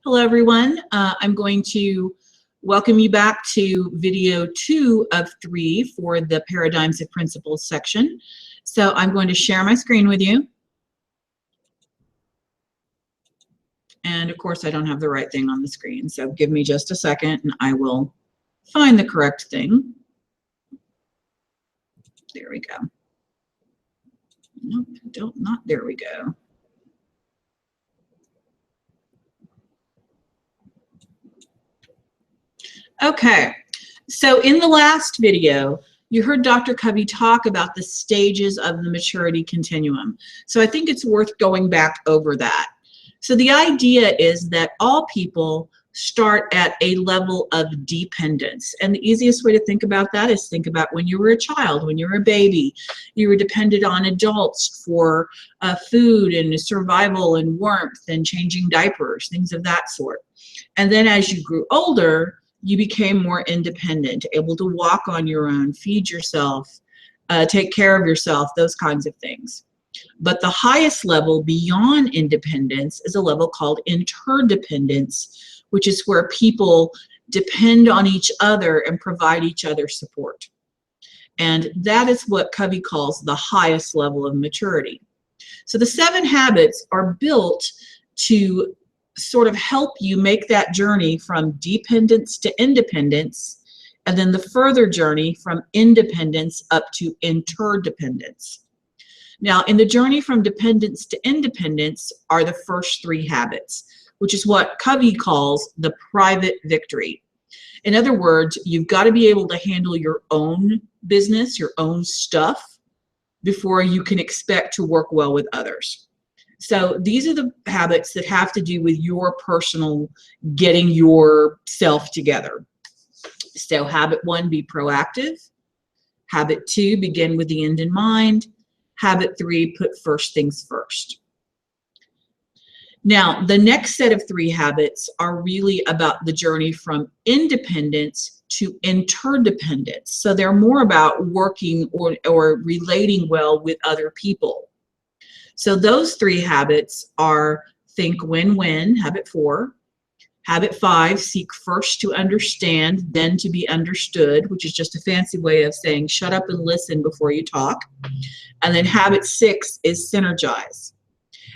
Hello everyone, I'm going to welcome you back to video 2 of 3 for the Paradigms of Principles section. So I'm going to share my screen with you. And of course I don't have the right thing on the screen, so give me just a second and I will find the correct thing. There we go. Nope, there we go. Okay, so in the last video, you heard Dr. Covey talk about the stages of the maturity continuum. So I think it's worth going back over that. So the idea is that all people start at a level of dependence. And the easiest way to think about that is think about when you were a child, when you were a baby, you were dependent on adults for food and survival and warmth and changing diapers, things of that sort. And then as you grew older, you became more independent, able to walk on your own, feed yourself, take care of yourself, those kinds of things. But the highest level beyond independence is a level called interdependence, which is where people depend on each other and provide each other support. And that is what Covey calls the highest level of maturity. So the 7 habits are built to sort of help you make that journey from dependence to independence, and then the further journey from independence up to interdependence. Now, in the journey from dependence to independence are the first 3 habits, which is what Covey calls the private victory. In other words, you've got to be able to handle your own business, your own stuff, before you can expect to work well with others. So these are the habits that have to do with your personal getting yourself together. So habit 1, be proactive. Habit 2, begin with the end in mind. Habit 3, put first things first. Now, the next set of 3 habits are really about the journey from independence to interdependence. So they're more about working or relating well with other people. So those 3 habits are think win-win, habit 4. Habit 5, seek first to understand, then to be understood, which is just a fancy way of saying shut up and listen before you talk. And then habit 6 is synergize.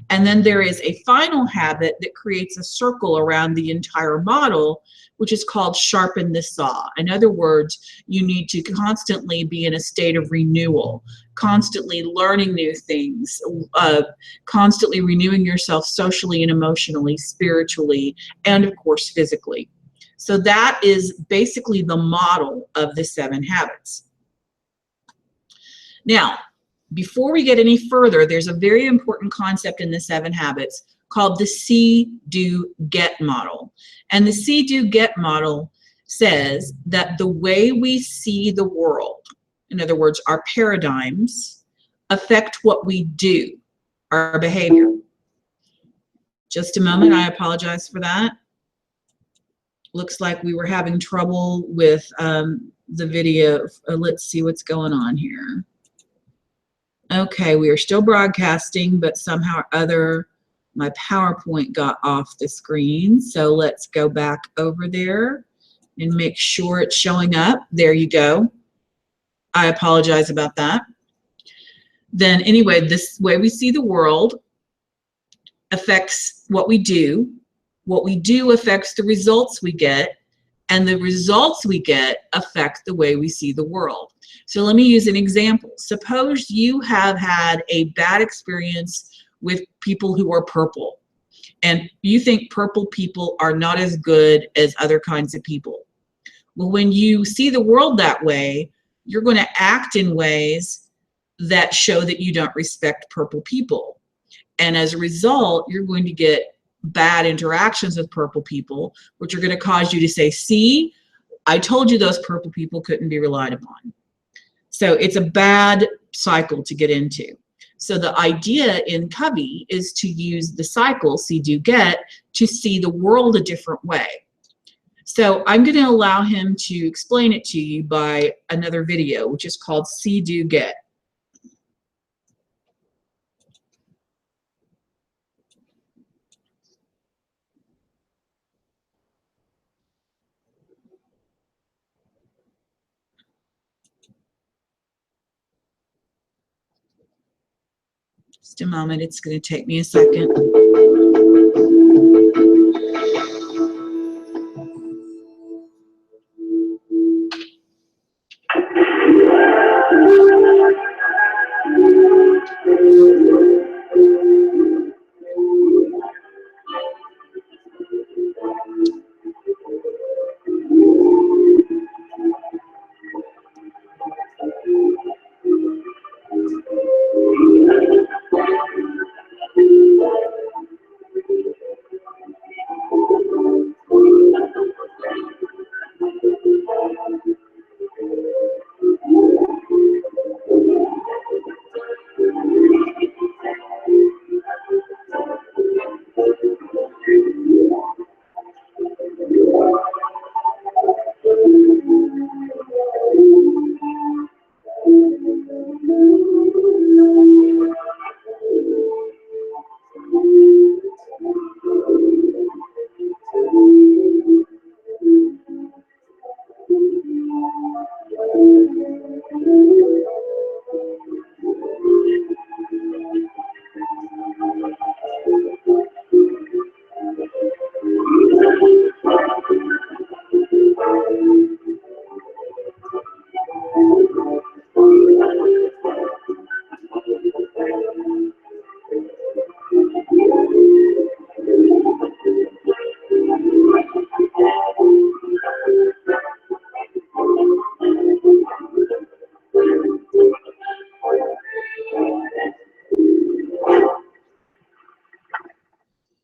And then there is a final habit that creates a circle around the entire model, which is called sharpen the saw. In other words, you need to constantly be in a state of renewal, constantly learning new things, constantly renewing yourself socially and emotionally, spiritually, and of course physically. So that is basically the model of the 7 habits. Now, before we get any further, there's a very important concept in the 7 habits called the see, do, get model. And the see, do, get model says that the way we see the world, in other words, our paradigms, affect what we do, our behavior. Just a moment, I apologize for that. Looks like we were having trouble with the video. Let's see what's going on here. Okay, we are still broadcasting, but somehow or other my PowerPoint got off the screen. So let's go back over there and make sure it's showing up. There you go. I apologize about that. Then anyway, this way we see the world affects what we do. What we do affects the results we get, and the results we get affect the way we see the world. So let me use an example. Suppose you have had a bad experience with people who are purple, and you think purple people are not as good as other kinds of people. Well, when you see the world that way, you're going to act in ways that show that you don't respect purple people. And as a result, you're going to get bad interactions with purple people, which are going to cause you to say, see, I told you those purple people couldn't be relied upon. So it's a bad cycle to get into. So the idea in Covey is to use the cycle, see, do, get, to see the world a different way. So I'm going to allow him to explain it to you by another video, which is called See, Do, Get. Just a moment, it's going to take me a second.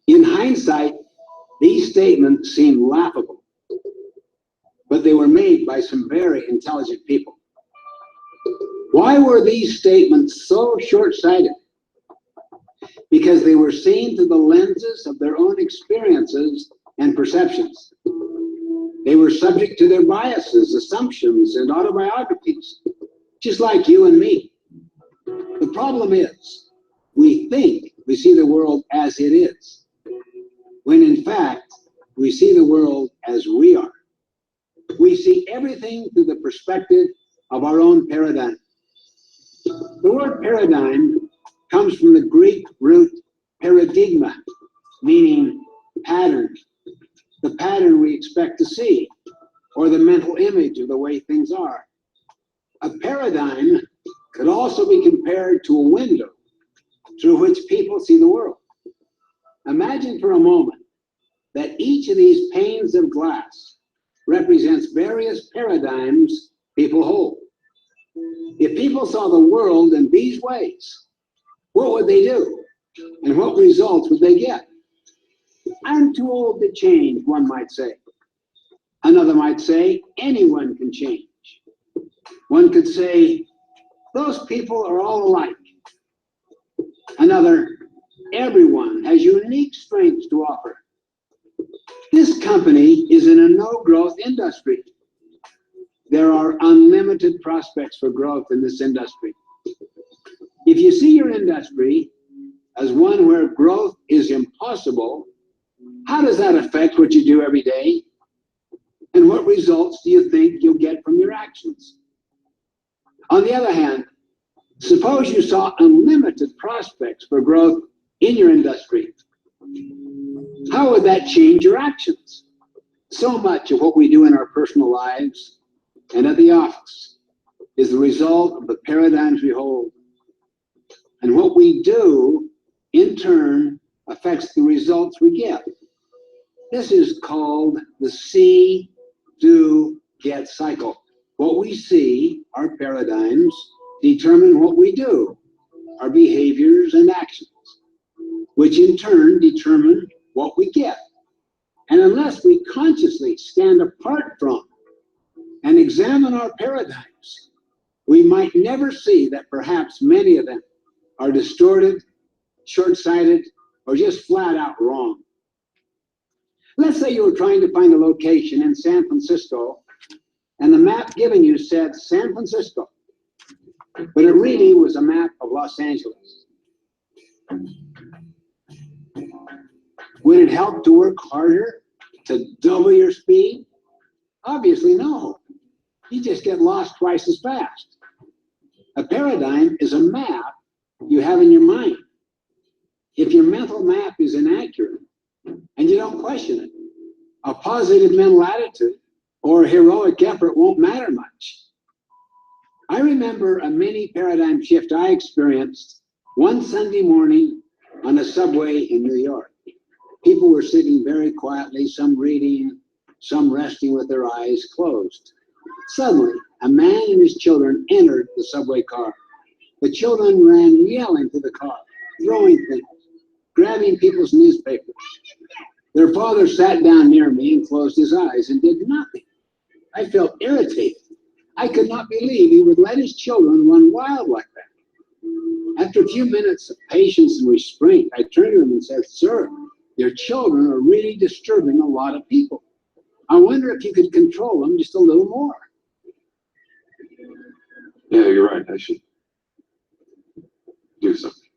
In hindsight, these statements seem laughable, but they were made by some very intelligent people. Why were these statements so short-sighted? Because they were seen through the lenses of their own experiences and perceptions. They were subject to their biases, assumptions, and autobiographies, just like you and me. The problem is, we think we see the world as it is, when in fact, we see the world as we are. We see everything through the perspective of our own paradigm. The word paradigm comes from the Greek root paradigma, meaning pattern, the pattern we expect to see, or the mental image of the way things are. A paradigm could also be compared to a window through which people see the world. Imagine for a moment that each of these panes of glass represents various paradigms people hold. If people saw the world in these ways, what would they do? And what results would they get? I'm too old to change, one might say. Another might say, anyone can change. One could say, those people are all alike. Another, everyone has unique strengths to offer. This company is in a no-growth industry. There are unlimited prospects for growth in this industry. If you see your industry as one where growth is impossible, how does that affect what you do every day? And what results do you think you'll get from your actions? On the other hand, suppose you saw unlimited prospects for growth in your industry. How would that change your actions? So much of what we do in our personal lives and at the office is the result of the paradigms we hold. And what we do, in turn, affects the results we get. This is called the see, do, get cycle. What we see, our paradigms, determine what we do, our behaviors and actions, which in turn determine what we get. And unless we consciously stand apart from and examine our paradigms, we might never see that perhaps many of them are distorted, short-sighted, or just flat out wrong. Let's say you were trying to find a location in San Francisco, and the map given you said San Francisco, but it really was a map of Los Angeles. Would it help to work harder, to double your speed? Obviously no. You just get lost twice as fast. A paradigm is a map you have in your mind. If your mental map is inaccurate and you don't question it, a positive mental attitude or heroic effort won't matter much. I remember a mini paradigm shift I experienced one Sunday morning on a subway in New York. People were sitting very quietly, some reading, some resting with their eyes closed. Suddenly, a man and his children entered the subway car. The children ran yelling to the car, throwing things, grabbing people's newspapers. Their father sat down near me and closed his eyes and did nothing. I felt irritated. I could not believe he would let his children run wild like that. After a few minutes of patience and restraint, I turned to him and said, "Sir, your children are really disturbing a lot of people. I wonder if you could control them just a little more." Yeah, you're right. I should do something.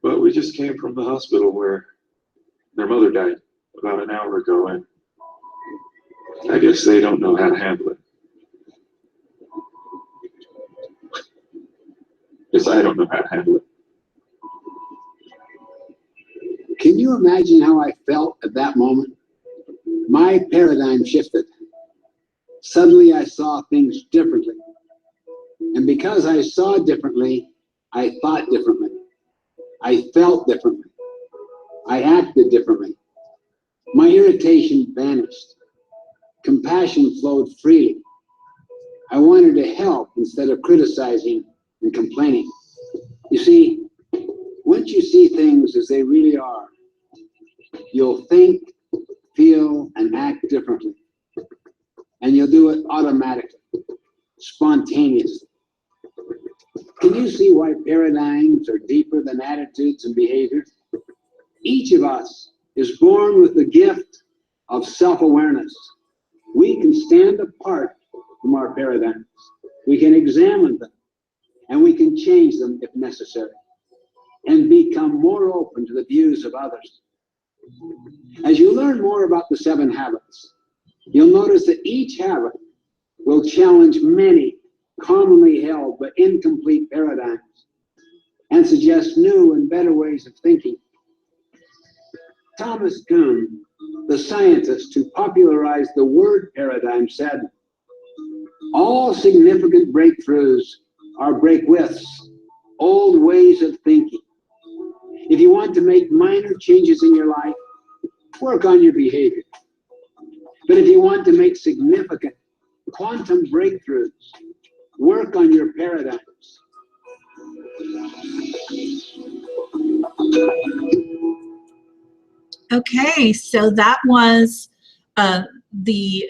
But we just came from the hospital where their mother died about an hour ago, and I guess they don't know how to handle it. Because I don't know how to handle it. Can you imagine how I felt at that moment? My paradigm shifted. Suddenly I saw things differently. And because I saw differently, I thought differently. I felt differently. I acted differently. My irritation vanished. Compassion flowed freely. I wanted to help instead of criticizing and complaining. You see, once you see things as they really are, you'll think, feel, and act differently. And you'll do it automatically, spontaneously. Can you see why paradigms are deeper than attitudes and behaviors? Each of us is born with the gift of self-awareness. We can stand apart from our paradigms. We can examine them, and we can change them if necessary, and become more open to the views of others. As you learn more about the 7 habits, you'll notice that each habit will challenge many commonly held but incomplete paradigms and suggest new and better ways of thinking. Thomas Kuhn, the scientist who popularized the word paradigm, said, "All significant breakthroughs are breakwiths, old ways of thinking." If you want to make minor changes in your life, work on your behavior. But if you want to make significant quantum breakthroughs, work on your paradigms. Okay, so that was the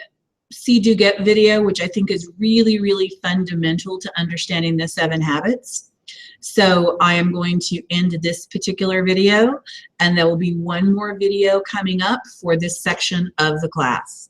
See, Do, Get video, which I think is really, really fundamental to understanding the 7 habits. So I am going to end this particular video, and there will be one more video coming up for this section of the class.